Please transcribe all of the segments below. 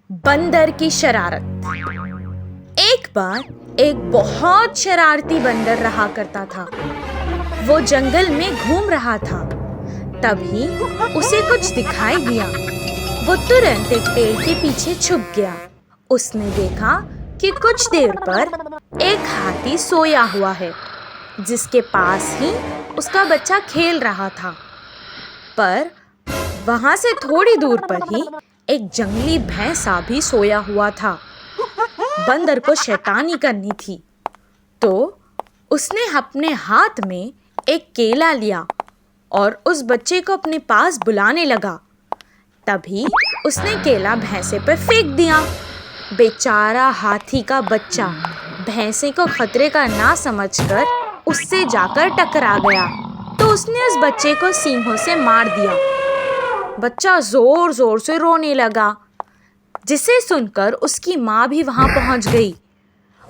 बंदर की शरारत। एक बार एक बहुत शरारती बंदर रहा करता था। वो जंगल में घूम रहा था। तभी उसे कुछ दिखाई दिया। वो तुरंत एक पेड़ के पीछे छुप गया। उसने देखा कि कुछ देर पर एक हाथी सोया हुआ है, जिसके पास ही उसका बच्चा खेल रहा था। पर वहां से थोड़ी दूर पर ही एक जंगली भैंसा भी सोया हुआ था। बंदर को शैतानी करनी थी, तो उसने अपने हाथ में एक केला लिया और उस बच्चे को अपने पास बुलाने लगा। तभी उसने केला भैंसे पर फेंक दिया। बेचारा हाथी का बच्चा भैंसे को खतरे का ना समझकर उससे जाकर टकरा गया, तो उसने उस बच्चे को सींगों से मार दिया। बच्चा जोर जोर से रोने लगा, जिसे सुनकर उसकी माँ भी वहां पहुंच गई।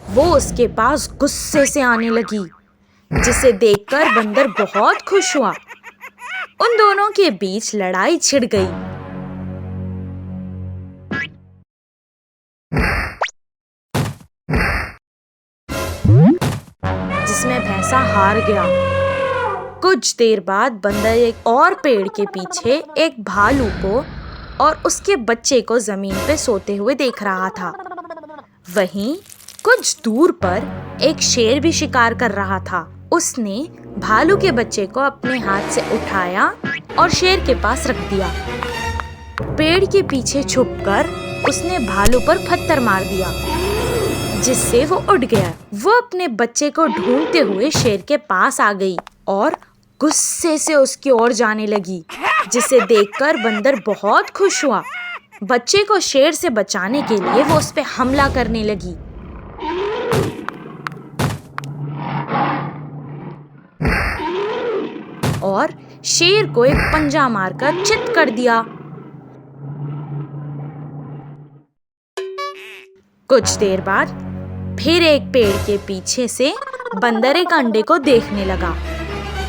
वो उसके पास गुस्से से आने लगी, जिसे देखकर बंदर बहुत खुश हुआ। उन दोनों के बीच लड़ाई छिड़ गई। जिसमें भैंसा हार गया। कुछ देर बाद बंदर एक और पेड़ के पीछे एक भालू को और उसके बच्चे को जमीन पे सोते हुए देख रहा था। वहीं कुछ दूर पर एक शेर भी शिकार कर रहा था। उसने भालू के बच्चे को अपने हाथ से उठाया और शेर के पास रख दिया। पेड़ के पीछे छुपकर उसने भालू पर पत्थर मार दिया, जिससे वो उड़ गया। वो अपने बच्चे को ढूंढते हुए शेर के पास आ गई और गुस्से से उसकी ओर जाने लगी, जिसे देखकर बंदर बहुत खुश हुआ। बच्चे को शेर से बचाने के लिए वो उस पे हमला करने लगी। और शेर को एक पंजा मारकर चित कर दिया। कुछ देर बाद फिर एक पेड़ के पीछे से बंदर एक अंडे को देखने लगा।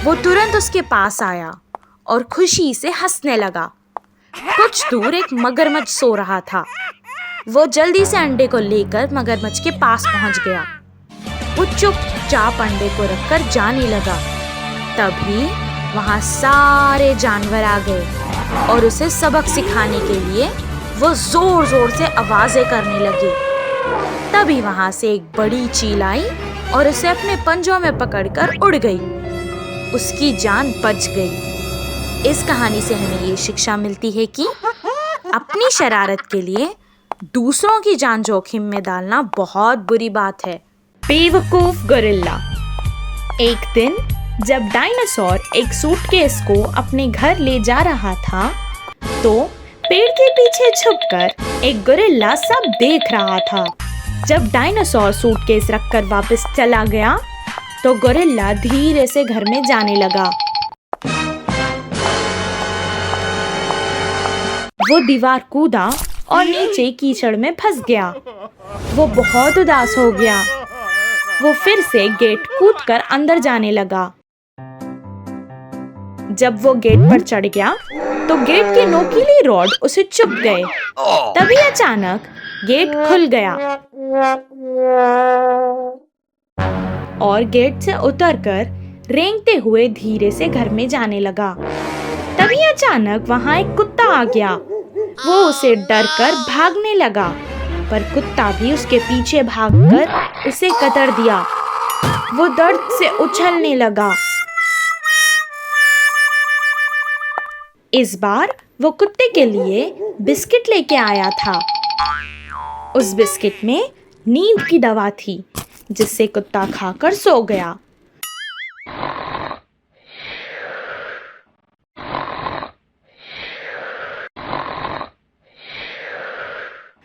वो तुरंत उसके पास आया और खुशी से हंसने लगा। कुछ दूर एक मगरमच्छ सो रहा था। वो जल्दी से अंडे को लेकर मगरमच्छ के पास पहुंच गया। वो चुपचाप अंडे को रखकर जाने लगा। तभी वहां सारे जानवर आ गए और उसे सबक सिखाने के लिए वो जोर जोर से आवाजें करने लगे। तभी वहां से एक बड़ी चील आई और उसे अपने पंजों में पकड़कर उड़ गई। उसकी जान बच गई। इस कहानी से हमें ये शिक्षा मिलती है कि अपनी शरारत के लिए दूसरों की जान जोखिम में डालना बहुत बुरी बात है। बेवकूफ गोरिल्ला। एक दिन जब डायनासोर एक सूटकेस को अपने घर ले जा रहा था, तो पेड़ के पीछे छुपकर एक गोरिल्ला सब देख रहा था। जब डायनासोर सूटकेस रखकर वापस चला गया, तो गोरिल्ला धीरे से घर में जाने लगा। वो दीवार कूदा और नीचे कीचड़ में फंस गया। वो बहुत उदास हो गया। वो फिर से गेट कूदकर अंदर जाने लगा। जब वो गेट पर चढ़ गया, तो गेट के नोकीली रॉड उसे चुभ गए। तभी अचानक गेट खुल गया और गेट से उतरकर रेंगते हुए धीरे से घर में जाने लगा। तभी अचानक वहां एक कुत्ता आ गया। वो उसे डरकर भागने लगा, पर कुत्ता भी उसके पीछे भागकर उसे कतर दिया। वो दर्द से उछलने लगा। इस बार वो कुत्ते के लिए बिस्किट लेके आया था। उस बिस्किट में नींद की दवा थी, जिससे कुत्ता खाकर सो गया।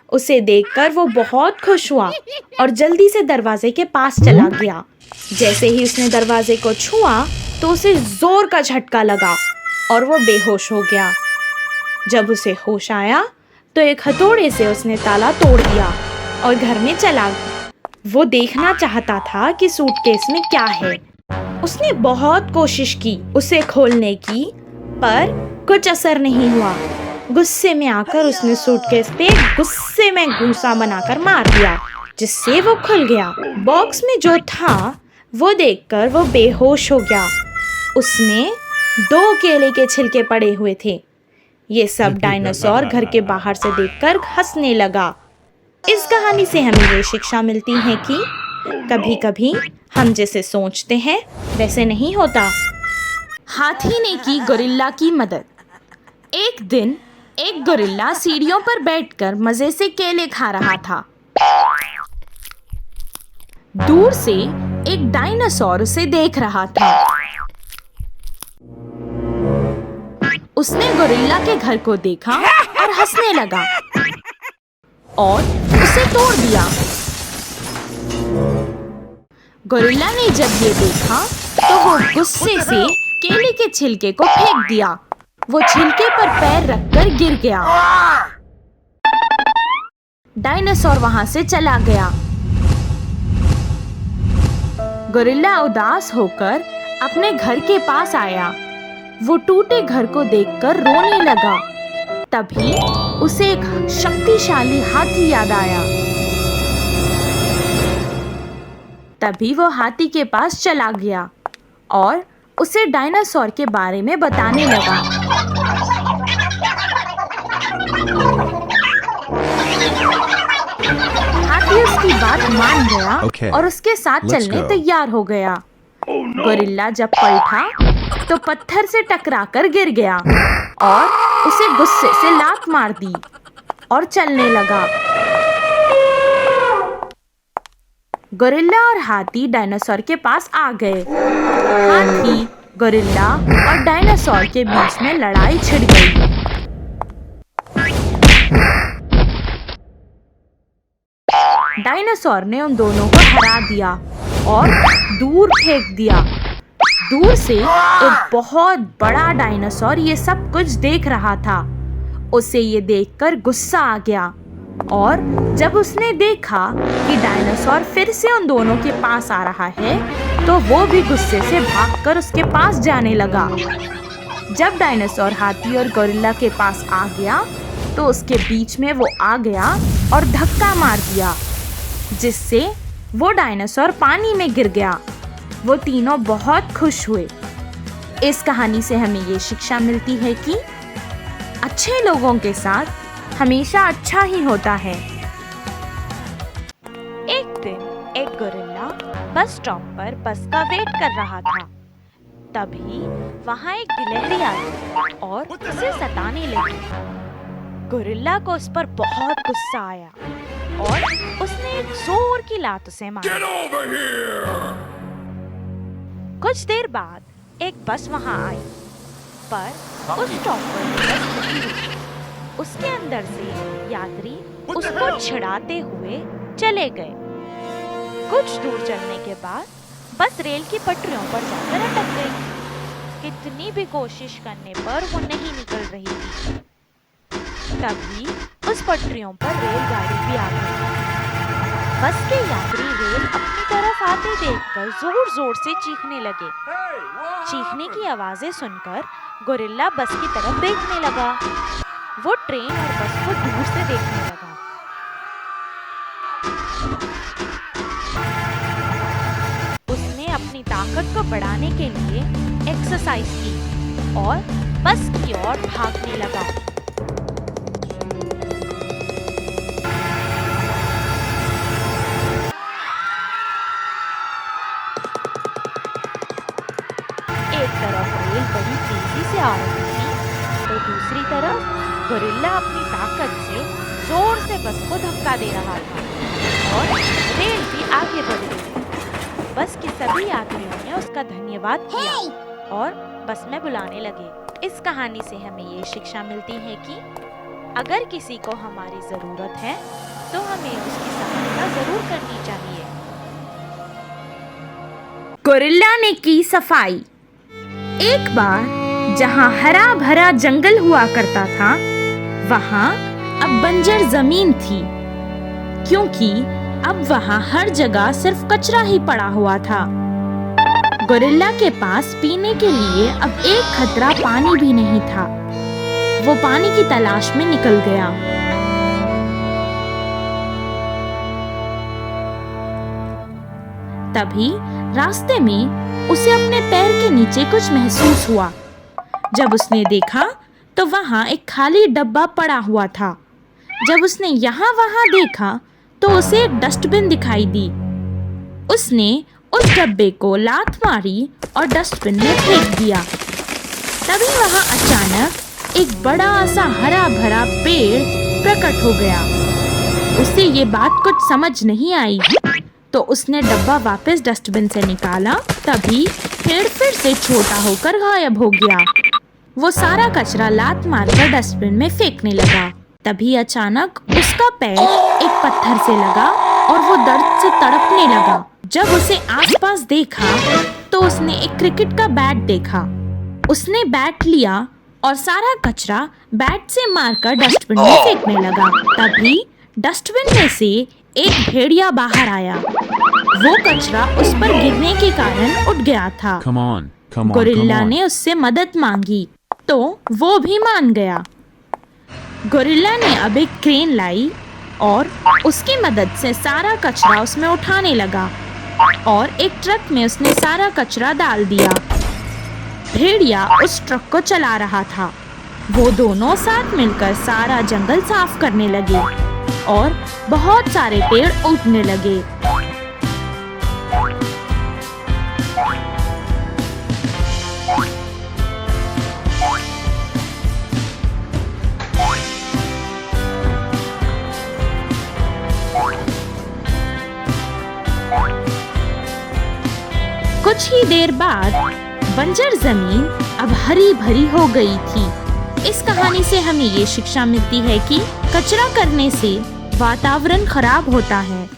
उसे देखकर वो बहुत खुश हुआ और जल्दी से दरवाजे के पास चला गया। जैसे ही उसने दरवाजे को छुआ, तो उसे जोर का झटका लगा और वो बेहोश हो गया। जब उसे होश आया, तो एक हथौड़े से उसने ताला तोड़ दिया और घर में चला गया। वो देखना चाहता था कि सूटकेस में क्या है। उसने बहुत कोशिश की उसे खोलने की, पर कुछ असर नहीं हुआ। गुस्से में आकर उसने सूटकेस पे गुस्से में घूंसा बनाकर मार दिया, जिससे वो खुल गया। बॉक्स में जो था वो देखकर वो बेहोश हो गया। उसमें 2 केले के छिलके पड़े हुए थे। ये सब डायनासोर घर के बाहर से देखकर हंसने लगा। इस कहानी से हमें ये शिक्षा मिलती है कि कभी कभी हम जैसे सोचते हैं वैसे नहीं होता। हाथी ने की गोरिल्ला की मदद। एक दिन एक गोरिल्ला सीढ़ियों पर बैठकर मजे से केले खा रहा था। दूर से एक डायनासोर उसे देख रहा था। उसने गोरिल्ला के घर को देखा और हंसने लगा और उसे तोड़ दिया। गोरिल्ला ने जब ये देखा तो वो गुस्से से केले के छिलके को फेंक दिया। वो छिलके पर पैर रखकर गिर गया। डायनासोर वहां से चला गया। गोरिल्ला उदास होकर अपने घर के पास आया। वो टूटे घर को देखकर रोने लगा। तभी उसे एक शक्तिशाली हाथी याद आया। तभी वो हाथी के पास चला गया और उसे डायनासोर के बारे में बताने लगा। हाथी उसकी बात मान गया और उसके साथ चलने तैयार हो गया। गोरिल्ला जब पलटा तो पत्थर से टकराकर गिर गया और उसे गुस्से से लात मार दी और चलने लगा। गोरिल्ला और हाथी डायनासोर के पास आ गए। हाथी, गोरिल्ला और डायनासोर के बीच में लड़ाई छिड़ गई। डायनासोर ने उन दोनों को हरा दिया और दूर फेंक दिया। दूर से एक बहुत बड़ा डायनासोर ये सब कुछ देख रहा था। उसे ये देखकर गुस्सा आ गया और जब उसने देखा कि डायनासोर फिर से उन दोनों के पास आ रहा है तो वो भी गुस्से से भागकर उसके पास जाने लगा। जब डायनासोर हाथी और गोरिल्ला के पास आ गया तो उसके बीच में वो आ गया और धक्का मार दिया, जिससे वो डायनासोर पानी में गिर गया। वो तीनों बहुत खुश हुए। इस कहानी से हमें ये शिक्षा मिलती है कि अच्छे लोगों के साथ हमेशा अच्छा ही होता है। एक दिन एक गोरिल्ला बस स्टॉप पर बस का वेट कर रहा था। तभी वहां एक गिलहरी आई और उसे सताने लगी। गोरिल्ला को उस पर बहुत गुस्सा आया और उसने एक जोर की लात उसे मारी। कुछ देर बाद एक बस वहां आई, पर उस स्टॉप पर बस नहीं रुकी। उसके अंदर से यात्री उसको छिड़ाते हुए चले गए। कुछ दूर चलने के बाद बस रेल की पटरियों पर जाकर अटक गई। कितनी भी कोशिश करने पर वो नहीं निकल रही थी। तभी उस पटरियों पर रेलगाड़ी भी आ गई। बस के यात्री रेल अपनी तरफ आते देखकर जोर जोर से चीखने लगे। चीखने की आवाजें सुनकर गोरिल्ला बस की तरफ देखने लगा। वो ट्रेन और बस को दूर से देखने लगा। उसने अपनी ताकत को बढ़ाने के लिए एक्सरसाइज की और बस की ओर भागने लगा। एक तरफ रेल बड़ी तेजी से आ रही थी तो दूसरी तरफ गोरिल्ला अपनी ताकत से जोर से बस को धक्का दे रहा था और रेल भी आगे बढ़ गई। बस के सभी यात्रियों ने उसका धन्यवाद किया और बस में बुलाने लगे। इस कहानी से हमें ये शिक्षा मिलती है कि अगर किसी को हमारी जरूरत है तो हमें उसकी सहायता जरूर करनी चाहिए। गोरिल्ला ने की सफाई। एक बार जहाँ हरा भरा जंगल हुआ करता था, वहाँ अब बंजर जमीन थी, क्योंकि अब वहाँ हर जगह सिर्फ कचरा ही पड़ा हुआ था। गोरिल्ला के पास पीने के लिए अब एक खतरा पानी भी नहीं था। वो पानी की तलाश में निकल गया। तभी रास्ते में उसे अपने पैर के नीचे कुछ महसूस हुआ। जब उसने देखा तो वहां एक खाली डब्बा पड़ा हुआ था। जब उसने यहाँ वहां देखा तो उसे एक डस्टबिन दिखाई दी। उसने उस डब्बे को लात मारी और डस्टबिन में फेंक दिया। तभी वहां अचानक एक बड़ा सा हरा भरा पेड़ प्रकट हो गया। उसे ये बात कुछ समझ नहीं आई, तो उसने डब्बा वापस डस्टबिन से निकाला। तभी पेड़ फिर से छोटा होकर गायब हो गया। वो सारा कचरा लात मारकर डस्टबिन में फेंकने लगा। तभी अचानक उसका पैर एक पत्थर से लगा और वो दर्द से तड़पने लगा। जब उसे आसपास देखा तो उसने एक क्रिकेट का बैट देखा। उसने बैट लिया और सारा कचरा बैट से मारकर डस्टबिन में फेंकने लगा। तभी डस्टबिन में से एक भेड़िया बाहर आया। वो कचरा उस पर गिरने के कारण उठ गया था। गोरिल्ला ने उससे मदद मांगी तो वो भी मान गया। गोरिल्ला ने अब एक क्रेन लाई और उसकी मदद से सारा कचरा उसमें उठाने लगा और एक ट्रक में उसने सारा कचरा डाल दिया। भेड़िया उस ट्रक को चला रहा था। वो दोनों साथ मिलकर सारा जंगल साफ करने लगे और बहुत सारे पेड़ उगने लगे। कुछ ही देर बाद बंजर जमीन अब हरी भरी हो गई थी। इस कहानी से हमें ये शिक्षा मिलती है कि कचरा करने से वातावरण खराब होता है।